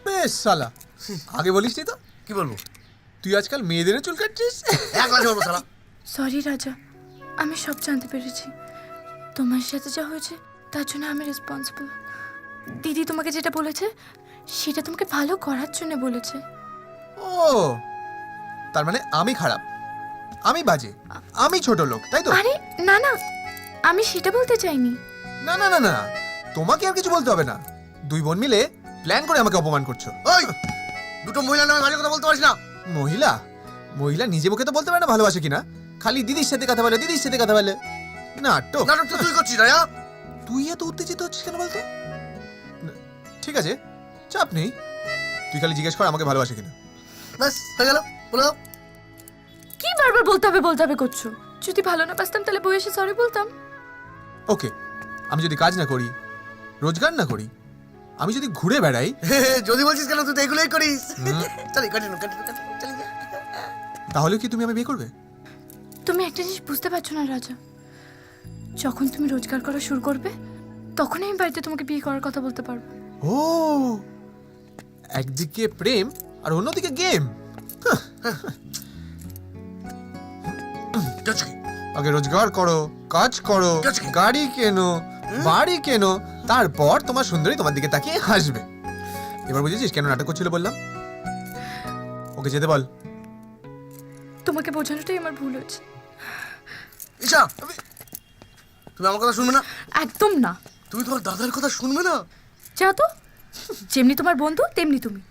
বেশ শালা, আগে বলিস নি তো? কি বলবো? তুই আজকাল মেয়েদের চুল কাটছিস? এক লাখ বলবো শালা। সরি রাজা, আমি সব জানতে পেরেছি। তোমার সাথে যা হয়েছে তার জন্য আমি রেসপন্সিবল। দিদি তোমাকে যেটা বলেছে সেটা তোমাকে ভালো করার জন্য বলেছে। ও, তার মানে আমি খারাপ, আমি বাজে, আমি ছোট লোক, তাই তো? আরে না না, আমি সেটা বলতে চাইনি। না না না না, তোমাকে আর কিছু বলতে হবে না। দুই বোন মিলে প্ল্যান করে আমাকে অপমান করছো। ওই দুটো মহিলার নামে ভালো কথা বলতে পারিস না। মহিলা মহিলা নিজে মুখে তো বলতে পারে না ভালোবাসে কিনা, খালি দিদির সাথে কথা বলে, দিদির সাথে কথা বলে। নাটক। নাটক তো তুই করছিস রায়া। তুই এত উত্তেজিত হচ্ছিস কেন বলতো? ঠিক আছে, চাপ নেই, তুই খালি জিজ্ঞেস কর আমাকে ভালোবাসে কিনা। ব্যাস হয়ে গেল, বলে দাও। কি বারবার বলতে হবে করছো? যদি ভালো না বাসতাম তাহলে বউ এসে সরি বলতাম। ওকে, আমি যদি কাজ না করি, রোজগার না করি, আমি যদি ঘুরে বেড়াই, যদি বলছিস কেন, তুই তো এগুলোই করিস। চল কন্টিনিউ চলে যা। তাহলে কি তুমি আমি বিয়ে করবে? তুমি একটা জিনিস বুঝতে পারছো না রাজা, যখন তুমি রোজগার করা শুরু করবে তখনই আমি বাড়িতে তোমাকে বিয়ে করার কথা বলতে পারবো। ও, একদিকে প্রেম আর অন্যদিকে গেম। আগে রোজগার করো, কাজ করো, গাড়ি কেনো, বাড়ি কেনো, তারপর তোমার সুন্দরী তোমার দিকে তাকিয়ে হাসবে। এবার বুঝেছিস কেন নাটক করছিল বললাম? ওকে যেতে বল। তোমাকে বোঝানোটাই আমার ভুল হয়েছে। ঈশা, তুমি আমার কথা শুনবে না? একদম না। তুমি তোমার দাদার কথা শুনবে না? যা তো, যেমনি তোমার বন্ধু তেমনি তুমি।